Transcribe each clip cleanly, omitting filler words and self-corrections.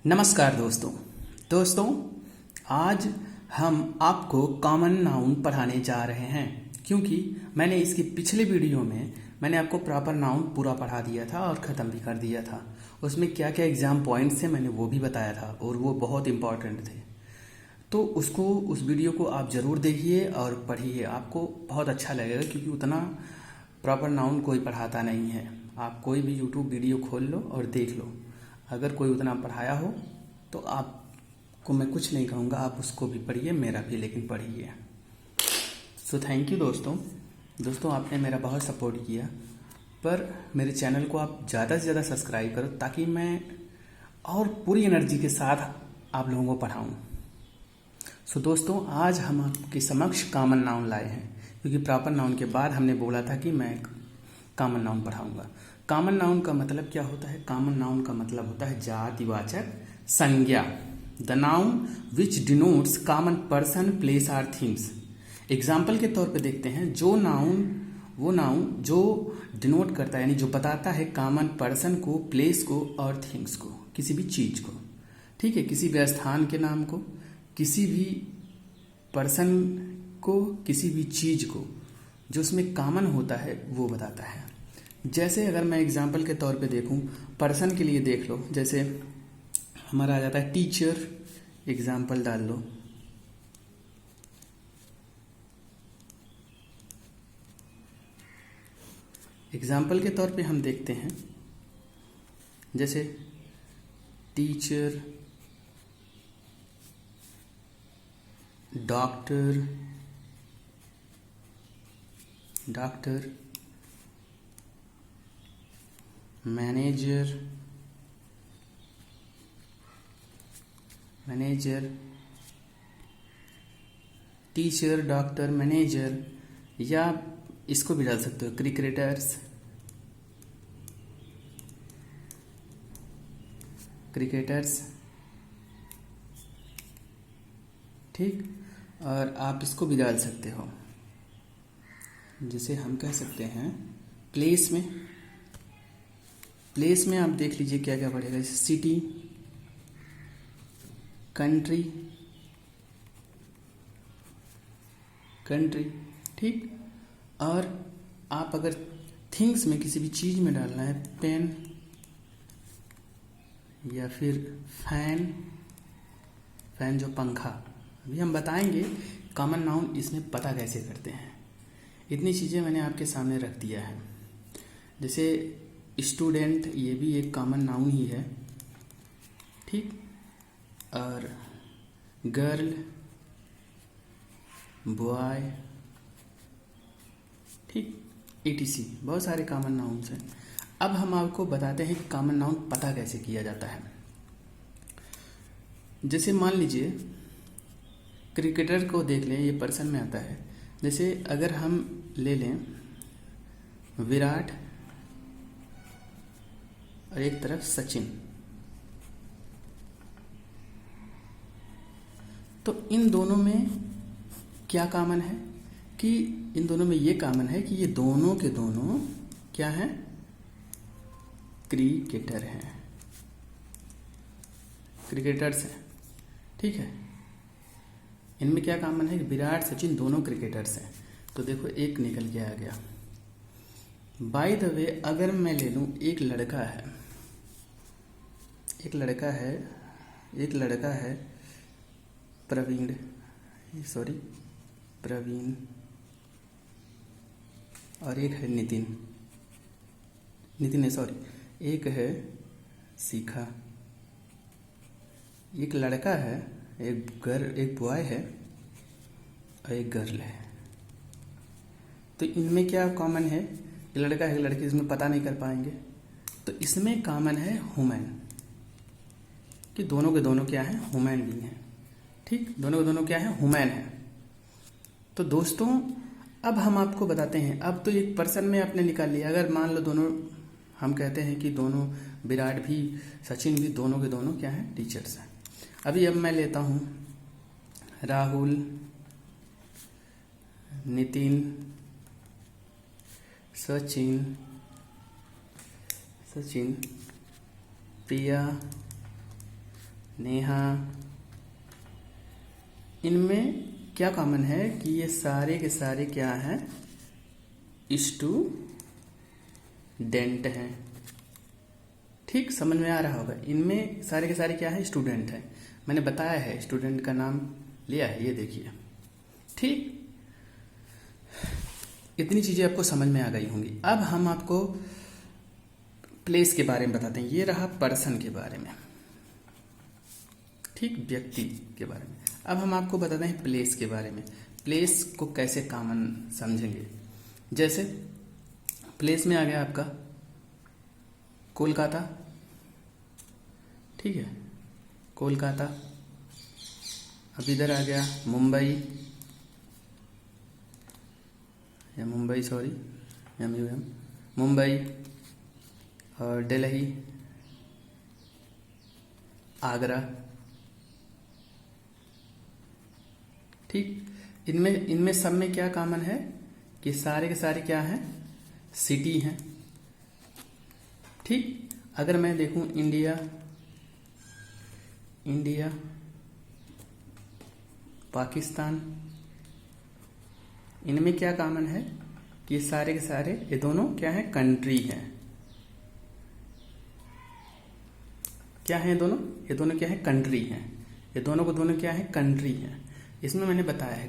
नमस्कार दोस्तों आज हम आपको कॉमन नाउन पढ़ाने जा रहे हैं क्योंकि मैंने इसकी पिछले वीडियो में मैंने आपको प्रॉपर नाउन पूरा पढ़ा दिया था और ख़त्म भी कर दिया था। उसमें क्या क्या एग्ज़ाम पॉइंट्स थे मैंने वो भी बताया था और वो बहुत इम्पॉर्टेंट थे। तो उस वीडियो को आप ज़रूर देखिए और पढ़िए, आपको बहुत अच्छा लगेगा क्योंकि उतना प्रॉपर नाउन कोई पढ़ाता नहीं है। आप कोई भी यूट्यूब वीडियो खोल लो और देख लो, अगर कोई उतना पढ़ाया हो तो आपको मैं कुछ नहीं कहूँगा, आप उसको भी पढ़िए, मेरा भी लेकिन पढ़िए। सो थैंक यू दोस्तों आपने मेरा बहुत सपोर्ट किया, पर मेरे चैनल को आप ज़्यादा से ज़्यादा सब्सक्राइब करो ताकि मैं और पूरी एनर्जी के साथ आप लोगों को पढ़ाऊँ। सो दोस्तों आज हम आपके समक्ष कॉमन नाउन लाए हैं क्योंकि प्रॉपर नाउन के बाद हमने बोला था कि मैं कॉमन नाउन पढ़ाऊँगा। कॉमन नाउन का मतलब क्या होता है? कॉमन नाउन का मतलब होता है जातिवाचक संज्ञा, the noun which denotes common person, place or things. Example के तौर पे देखते हैं, वो नाउन जो डिनोट करता है यानी जो बताता है कॉमन पर्सन को, प्लेस को और थिंग्स को, किसी भी चीज को। ठीक है, किसी भी स्थान के नाम को, किसी भी पर्सन को, किसी भी चीज को जो उसमें कॉमन होता है वो बताता है। जैसे अगर मैं एग्जाम्पल के तौर पे देखूं, पर्सन के लिए देख लो, जैसे हमारा आ जाता है टीचर, एग्जाम्पल डाल लो। एग्जाम्पल के तौर पे हम देखते हैं जैसे teacher, doctor, manager, teacher, doctor, manager, या इसको भी डाल सकते हो क्रिकेटर्स। ठीक, और आप इसको भी डाल सकते हो, जिसे हम कह सकते हैं प्लेस में आप देख लीजिए क्या क्या पड़ेगा, जैसे सिटी, कंट्री। ठीक, और आप अगर थिंग्स में किसी भी चीज में डालना है, पेन या फिर फैन जो पंखा। अभी हम बताएंगे कॉमन नाउन इसमें पता कैसे करते हैं। इतनी चीज़ें मैंने आपके सामने रख दिया है। जैसे स्टूडेंट, ये भी एक कॉमन नाउन ही है। ठीक, और गर्ल, बॉय, ठीक, etc बहुत सारे कॉमन नाउन्स हैं। अब हम आपको बताते हैं कि कॉमन नाउन पता कैसे किया जाता है। जैसे मान लीजिए क्रिकेटर को देख लें, ये पर्सन में आता है। जैसे अगर हम ले लें विराट और एक तरफ सचिन, तो इन दोनों में क्या कॉमन है कि इन दोनों में ये कॉमन है कि ये दोनों के दोनों क्या हैं? क्रिकेटर्स हैं। ठीक है, इनमें क्या कॉमन है कि विराट, सचिन दोनों क्रिकेटर्स हैं। तो देखो एक निकल के आ गया। बाय द वे, अगर मैं ले लूं एक लड़का है प्रवीण, और एक है एक है शिखा। एक लड़का है, एक बॉय है और एक गर्ल है। तो इनमें क्या कॉमन है? लड़का है, लड़की, इसमें पता नहीं कर पाएंगे। तो इसमें कॉमन है ह्यूमन, कि दोनों के दोनों क्या है? ह्यूमन बीइंग है। ठीक, दोनों के दोनों क्या है? ह्यूमन है। तो दोस्तों अब हम आपको बताते हैं। अब तो एक पर्सन में आपने निकाल लिया। अगर मान लो दोनों, हम कहते हैं कि दोनों, विराट भी सचिन भी, दोनों के दोनों क्या हैं? टीचर्स हैं। अभी अब मैं लेता हूं राहुल, नितिन, सचिन, प्रिया, नेहा। इनमें क्या कॉमन है कि ये सारे के सारे क्या हैं, स्टूडेंट हैं। ठीक, समझ में आ रहा होगा। इनमें सारे के सारे क्या है, स्टूडेंट हैं। मैंने बताया है, स्टूडेंट का नाम लिया है, ये देखिए। ठीक, इतनी चीज़ें आपको समझ में आ गई होंगी। अब हम आपको प्लेस के बारे में बताते हैं। ये रहा पर्सन के बारे में, ठीक, व्यक्ति के बारे में। अब हम आपको बताते हैं प्लेस के बारे में। प्लेस को कैसे कॉमन समझेंगे। जैसे प्लेस में आ गया आपका कोलकाता, ठीक है, कोलकाता। अब इधर आ गया मुंबई, या मुंबई, सॉरी, MUM, मुंबई। और दिल्ली, आगरा। ठीक, इनमें सब में क्या कॉमन है कि सारे के सारे क्या हैं, सिटी हैं। ठीक, अगर मैं देखूं इंडिया, पाकिस्तान, इनमें क्या कॉमन है कि सारे के सारे ये दोनों क्या है, कंट्री हैं। क्या है ये दोनों क्या है, कंट्री हैं। ये दोनों को दोनों क्या है, कंट्री हैं। इसमें मैंने बताया है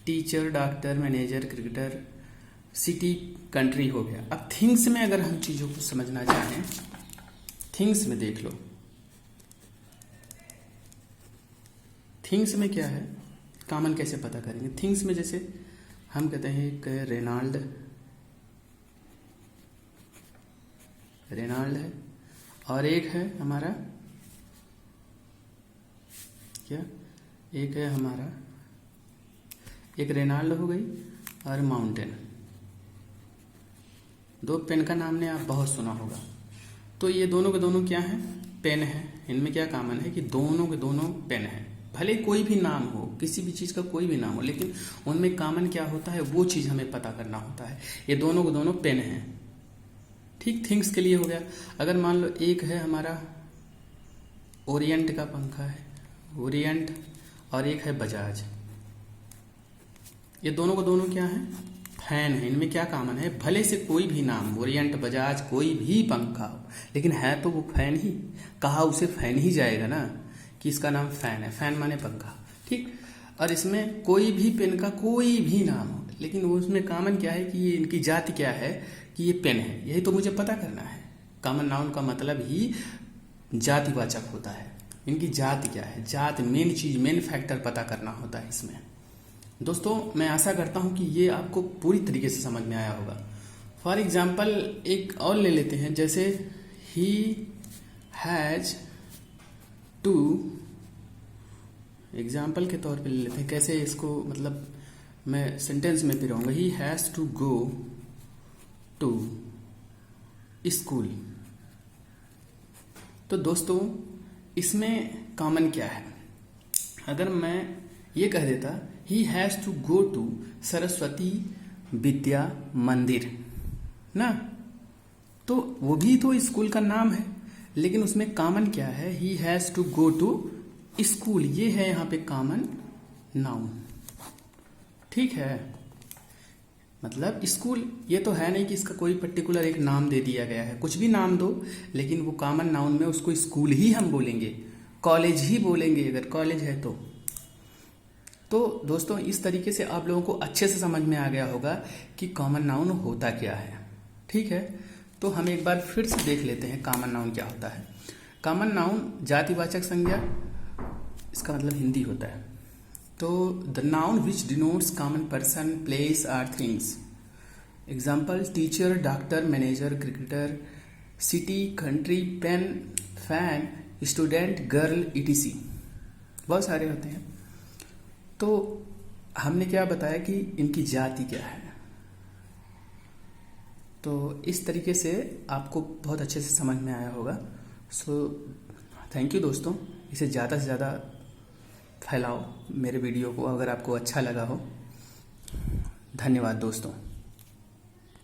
teacher, doctor, manager, cricketer, city, country हो गया। अब थिंग्स में अगर हम चीज़ों को समझना चाहें, थिंग्स में देख लो। थिंग्स में क्या है, कॉमन कैसे पता करेंगे। थिंग्स में जैसे हम कहते हैं एक रेनाल्ड है, और एक है हमारा क्या, एक है हमारा, एक रेनाल्ड हो गई और माउंटेन। दो पेन का नाम ने आप बहुत सुना होगा। तो ये दोनों के दोनों क्या हैं, पेन है। इनमें क्या कॉमन है कि दोनों के दोनों पेन है। भले कोई भी नाम हो, किसी भी चीज़ का कोई भी नाम हो, लेकिन उनमें कॉमन क्या होता है, वो चीज़ हमें पता करना होता है। ये दोनों के दोनों पेन हैं। ठीक, थिंग्स के लिए हो गया। अगर मान लो एक है हमारा ओरिएंट का पंखा है, ओरिएंट, और एक है बजाज। ये दोनों को दोनों क्या है, फैन है। इनमें क्या कॉमन है, भले से कोई भी नाम, ओरिएंट, बजाज, कोई भी पंखा हो, लेकिन है तो वो फैन ही, कहा उसे फैन ही जाएगा ना, कि इसका नाम फैन है। फैन माने पंखा। ठीक, और इसमें कोई भी पेन का कोई भी नाम हो, लेकिन उसमें कॉमन क्या है कि ये इनकी जाति क्या है कि ये पेन है। यही तो मुझे पता करना है। कॉमन नाउन का मतलब ही जातिवाचक होता है। इनकी जाति क्या है, जात मेन चीज, मेन फैक्टर पता करना होता है इसमें। दोस्तों, मैं आशा करता हूं कि ये आपको पूरी तरीके से समझ में आया होगा। फॉर एग्जाम्पल एक और ले लेते हैं, जैसे ही हैज टू, एग्जाम्पल के तौर पे ले लेते हैं। कैसे इसको मतलब मैं सेंटेंस में पिराऊंगा। He has to go to school. तो दोस्तों, इसमें कॉमन क्या है, अगर मैं ये कह देता he has to go to Saraswati Vidya Mandir ना, तो वो भी तो स्कूल का नाम है, लेकिन उसमें कॉमन क्या है, he has to go to school. ये है यहाँ पे कॉमन नाउन। ठीक है, मतलब स्कूल, ये तो है नहीं कि इसका कोई पर्टिकुलर एक नाम दे दिया गया है। कुछ भी नाम दो, लेकिन वो कॉमन नाउन में उसको स्कूल ही हम बोलेंगे, कॉलेज ही बोलेंगे अगर कॉलेज है तो दोस्तों, इस तरीके से आप लोगों को अच्छे से समझ में आ गया होगा कि कॉमन नाउन होता क्या है। ठीक है, तो हम एक बार फिर से देख लेते हैं कॉमन नाउन क्या होता है। कॉमन नाउन जातिवाचक संज्ञा, इसका मतलब हिंदी होता है। तो the noun which denotes common person, place or things. Example teacher, doctor, manager, cricketer, city, country, pen, fan, student, girl, etc। बहुत सारे होते हैं। तो हमने क्या बताया कि इनकी जाति क्या है। तो इस तरीके से आपको बहुत अच्छे से समझ में आया होगा। सो थैंक यू दोस्तों, इसे ज़्यादा से ज़्यादा फैलाओ मेरे वीडियो को, अगर आपको अच्छा लगा हो। धन्यवाद दोस्तों।